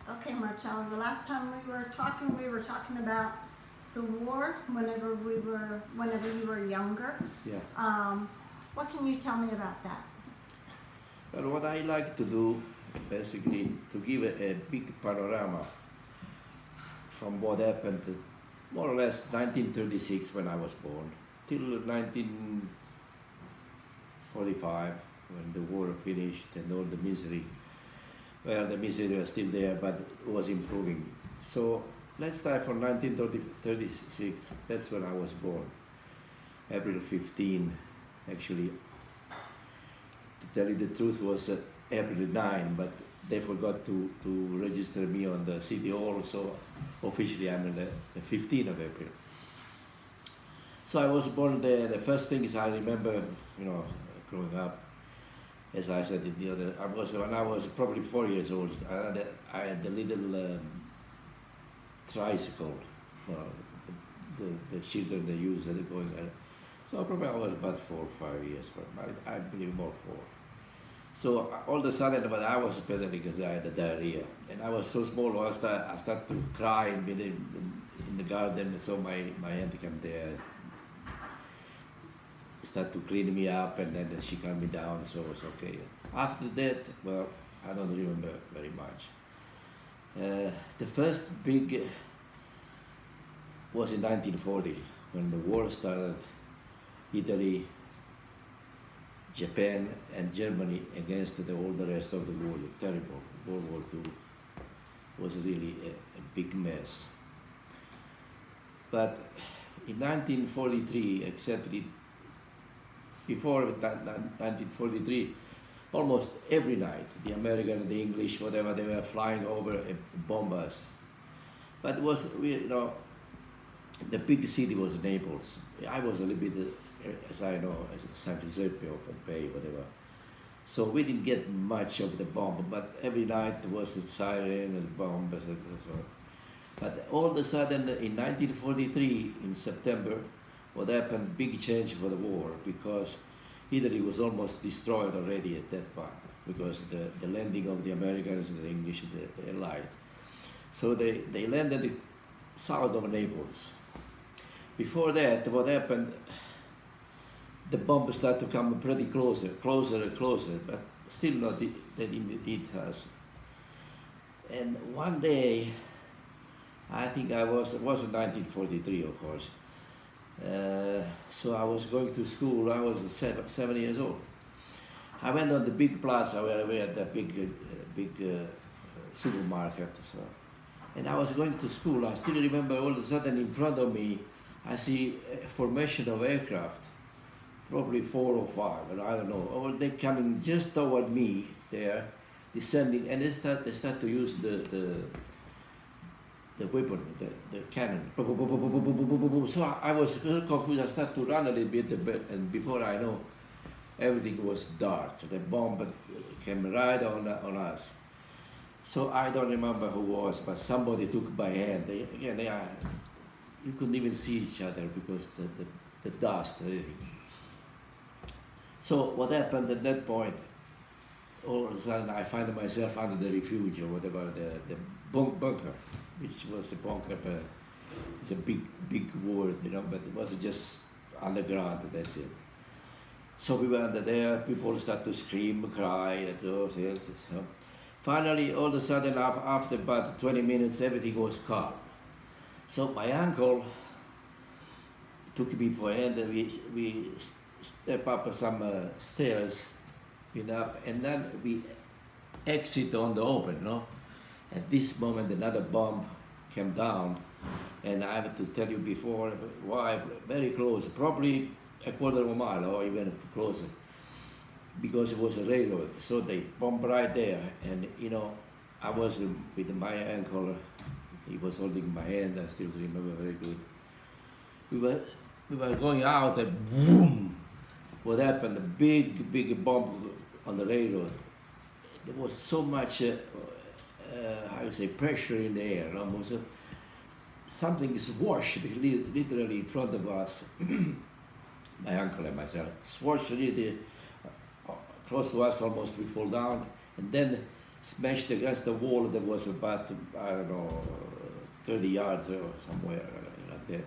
Okay, Marcello, the last time we were talking about the war whenever you were younger. Yeah. What can you tell me about that? Well, what I like to do, basically, to give a big panorama from what happened more or less 1936 when I was born till 1945 when the war finished and all the misery. Well, the misery was still there, but it was improving. So let's start from 1936. That's when I was born. April 15, actually. To tell you the truth, was April 9, but they forgot to register me on the city hall, so officially I'm the 15th of April. So I was born there. The first thing is I remember, growing up, as I said in the other, when I was probably 4 years old, I had the little tricycle, the children they use, they're going. So probably I was about 4 or 5 years, I believe more 4. So all of a sudden, but I was better because I had the diarrhea, and I was so small. I started to cry in the garden. So my auntie came there, started to clean me up, and then she calmed me down. So it was okay. After that, well, I don't remember very much. The first big was in 1940 when the war started. Italy, Japan and Germany against all the rest of the world. Terrible. World War II was really a big mess. But in 1943, exactly before 1943, almost every night, the American, the English, whatever, they were flying over and bomb us. But it was, the big city was Naples. I was a little bit, as I know, as San Giuseppe or Pompeii, whatever. So we didn't get much of the bomb, but every night there was a siren and bomb, etc. But all of a sudden, in 1943, in September, what happened, big change for the war, because Italy was almost destroyed already at that point, because the landing of the Americans and the English, the Allied. So they landed south of Naples. Before that, what happened, the bomb started to come pretty closer and closer, but still not they didn't hit us. And one day, I think it was in 1943, of course. So I was going to school. I was 7 years old. I went on the big plaza where we had the big supermarket. So, and I was going to school. I still remember all of a sudden in front of me, I see a formation of aircraft, probably 4 or 5, and I don't know. Or they coming just toward me there, descending, and they start to use the weapon, the cannon. So I was so confused. I started to run a little bit, and before I know, everything was dark. The bomb came right on us. So I don't remember who was, but somebody took my hand. You couldn't even see each other because the dust. So what happened at that point? All of a sudden, I find myself under the refuge or whatever, the bunker, which was a bunker. It's a big word, but it was just underground. That's it. So we were under there. People start to scream, cry, and all that. So finally, all of a sudden, after about 20 minutes, everything was calm. So my uncle took me for a hand, and we step up some stairs, and then we exit on the open, At this moment, another bomb came down, and I have to tell you before why, very close, probably a quarter of a mile or even closer, because it was a railroad. So they bombed right there, and I was with my uncle. He was holding my hand. I still remember very good. We were going out, and boom! What happened? A big bomb on the railroad. There was so much, pressure in the air. Almost something is washed literally in front of us. My uncle and myself, swashed really close to us. Almost we fall down, and then smashed against the wall that was about, I don't know, 30 yards or somewhere like that.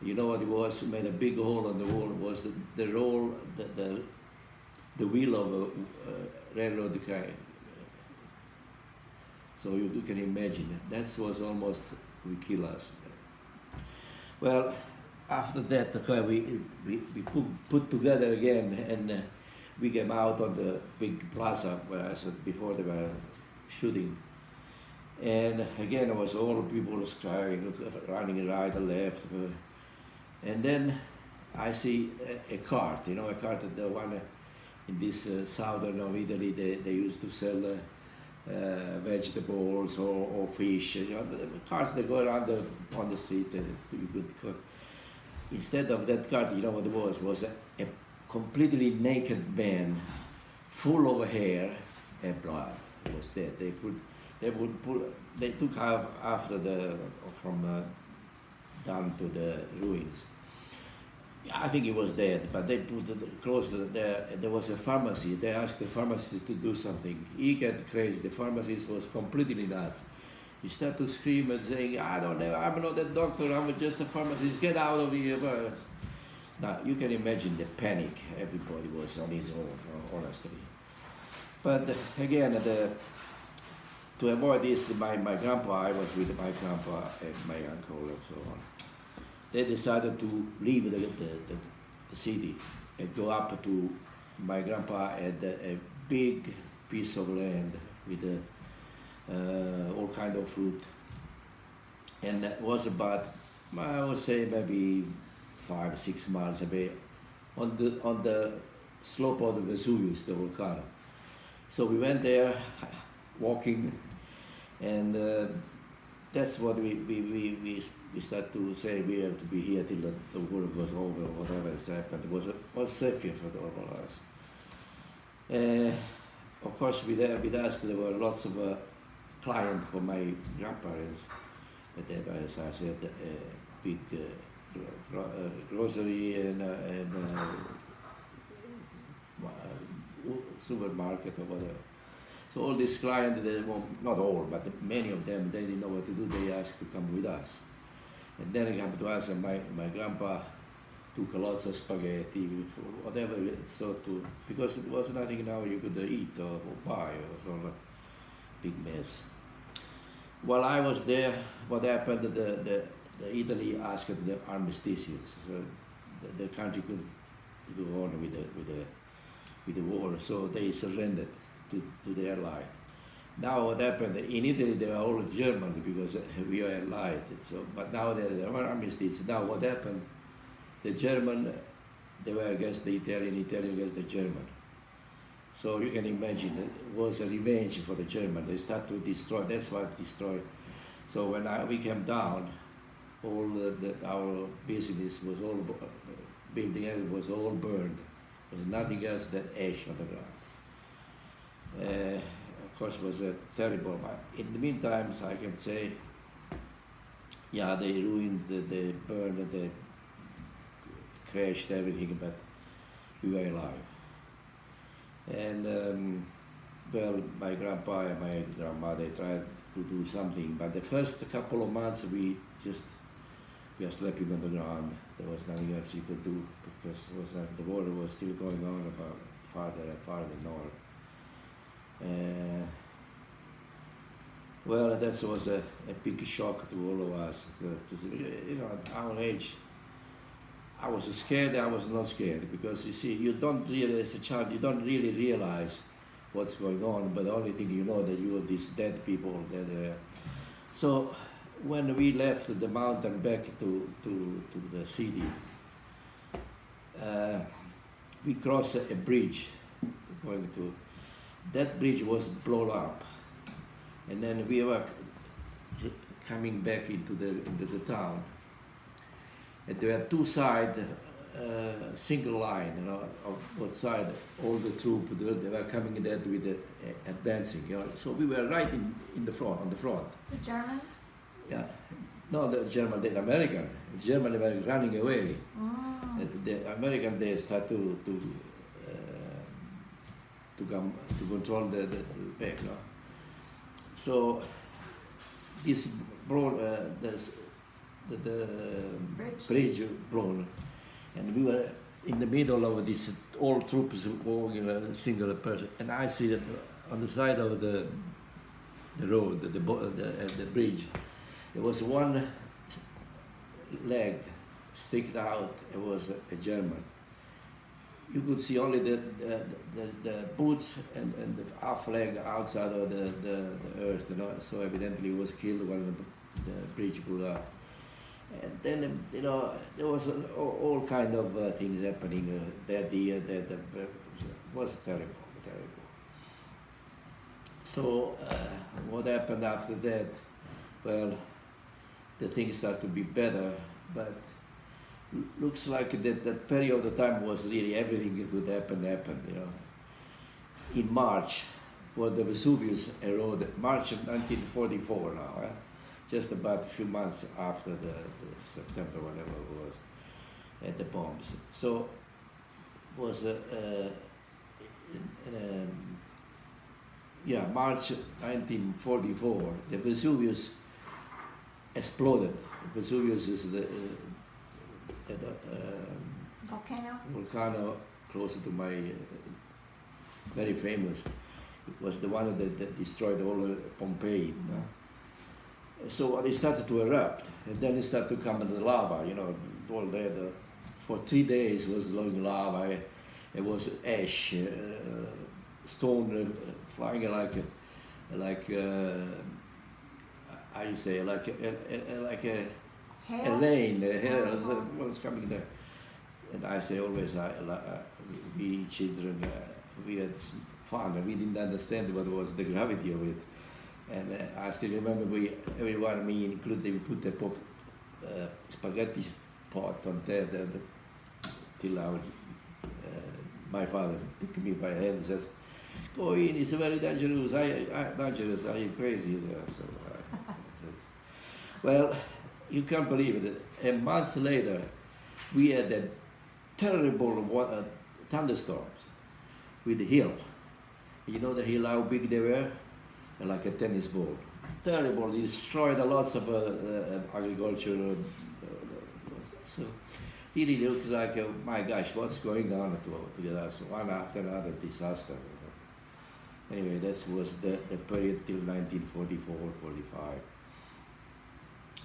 You know what it was? It made a big hole on the wall. It was the wheel of a railroad car. So you can imagine that was almost will kill us. Well, after that, we put together again, and we came out on the big plaza where I said before they were shooting. And again, it was all people was crying, running right and left. And then I see a cart, you know, a cart, the one in this southern of Italy, they used to sell vegetables or fish. You know, the carts that go around on the street you could cook. Instead of that cart, you know what it was a completely naked man, full of hair and blood. It was dead. They took out after from down to the ruins. I think he was dead, but they put it close to there. There was a pharmacy. They asked the pharmacist to do something. He got crazy. The pharmacist was completely nuts. He started to scream and saying, "I don't know. I'm not a doctor. I'm just a pharmacist. Get out of here!" Now you can imagine the panic. Everybody was on his own, honestly. But again, to avoid this, my grandpa, I was with my grandpa and my uncle and so on. They decided to leave the city and go up to my grandpa had a big piece of land with all kind of fruit, and that was about, I would say, maybe 5 or 6 miles away on the slope of the Vesuvius, the volcano. So we went there walking, and that's what we started to say, we have to be here till the war was over or whatever has happened. It was safe here for all of us. Of course, with us there were lots of clients for my grandparents. But they had, as I said, a big grocery and supermarket or whatever. So all these clients, well, not all, but many of them, they didn't know what to do. They asked to come with us. And then they came to us, and my grandpa took lots of spaghetti, whatever, so because it was nothing now you could eat or buy. It was all a big mess. While I was there, what happened, the Italy asked the armistice, so the country could go on with the war, so they surrendered to the Allied. Now what happened, in Italy they were all German because we are Allied, so, but now there were armistice. Now what happened, the German, they were against the Italian against the German. So you can imagine, it was a revenge for the German. They started to destroy, that's what destroyed. So when we came down, all our business was all, building area was all burned. There was nothing else than ash on the ground. Of course, it was terrible. In the meantime, I can say, yeah, they ruined, they burned, they crashed everything, but we were alive. And well, my grandpa and my grandma, they tried to do something, but the first couple of months we were sleeping on the ground. There was nothing else you could do because the war was still going on about farther and farther north. Well, that was a big shock to all of us. You know, at our age, I was scared, I was not scared, because you see, you don't really, as a child, you don't really realize what's going on, but the only thing you know that you are these dead people. So when we left the mountain back to the city, we crossed a bridge going to, that bridge was blown up, and then we were coming back into the town. And there were two sides, single line, you know, on both sides, all the troops, they were coming in there with advancing, you know. So we were right in the front, on the front. The Germans? Yeah. No, the German, the American. The German, they were running away. Oh. The American, they start to control the back, no? So this blown, the bridge blown, and we were in the middle of this, all troops walking a single person, and I see that on the side of the road, the bridge, there was one leg sticking out. It was a German. You could see only the boots and the half leg outside of the earth, you know. So evidently he was killed when the bridge blew up. And then, you know, there was all kind of things happening that year. That was terrible. So what happened after that? Well, the things started to be better, but looks like that period of time was really everything that could happen, you know. In March, was the Vesuvius eroded, March of 1944 now, just about a few months after the September, whatever it was, and the bombs. So was March 1944, the Vesuvius exploded. Vesuvius is the volcano closer to my, very famous. It was the one that destroyed all Pompeii. So it started to erupt, and then it started to come into the lava. You know, all there. For 3 days was long lava. It was ash, stone flying like how you say, like a rain. Hair was coming there. And I say always, we children, we had fun, and we didn't understand what was the gravity of it. And I still remember everyone, me included, we put the spaghetti pot on there till my father took me by the hand and says, "Go in, it's very dangerous. Dangerous, are you crazy?" Well, you can't believe it. A month later, we had a terrible thunderstorms with the hill. You know the hill, how big they were? Like a tennis ball. Terrible, it destroyed a lots of agriculture. So really looked like, my gosh, what's going on to us? One after another disaster. Anyway, that was the period till 1944, 45.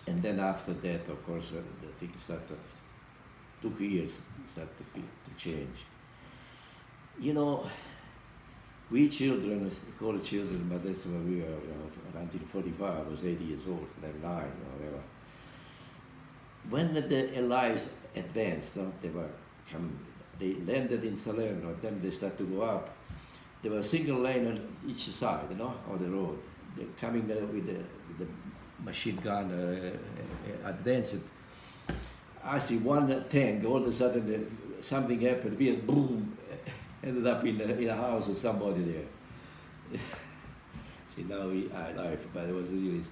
And then after that, of course, the things started, took years to change. You know, we children, call it children, but that's when we were, 1945, I was 8 years old, then 9 or whatever. When the Allies advanced, they landed in Salerno, then they started to go up. There was a single lane on each side, of the road. They're coming with the machine gun, advanced. I see one tank, all of a sudden something happened, we had boom, ended up in a house with somebody there. See, now we are alive, but it was really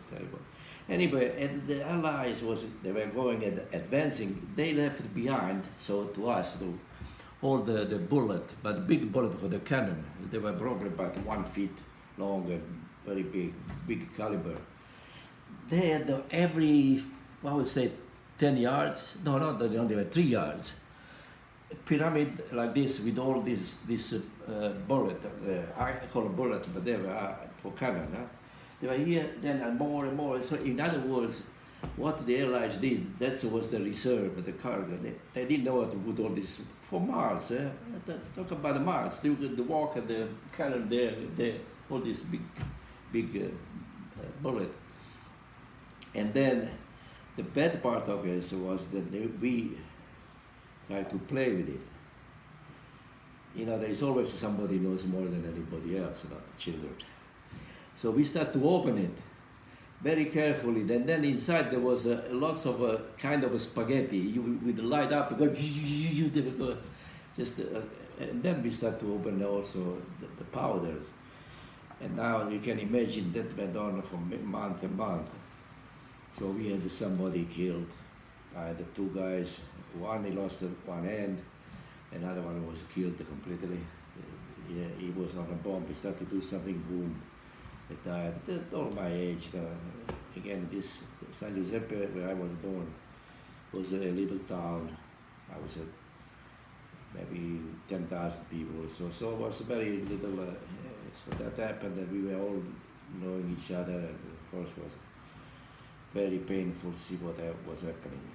terrible. Anyway, and the Allies they were going and advancing. They left behind, so to us, all the bullet, but big bullet for the cannon. They were probably about 1 feet long and very big caliber. They had every, I would say, 10 yards. No, not that, they were 3 yards. A pyramid like this with all this bullet. I call it bullet, but they were for cannon. They were here, then and more. So in other words, what the Allies did, that was the reserve, the cargo. They didn't know how to put all this for Mars. Talk about the Mars. They would walk at the cannon there, all this big bullet. And then the bad part of it was that we tried to play with it. There is always somebody who knows more than anybody else about the children. So we start to open it very carefully. And then inside there was lots of kind of a spaghetti. You would light up, go, and then we start to open also the powders. And now you can imagine that went on from month to month. So we had somebody killed. I had 2 guys. One, he lost one hand. Another one was killed completely. He was on a bomb. He started to do something, boom. They died. They're all my age. Again, this San Giuseppe, where I was born, was a little town. I was maybe 10,000 people or so it was very little. So that happened, that we were all knowing each other, and of course was very painful to see what was happening.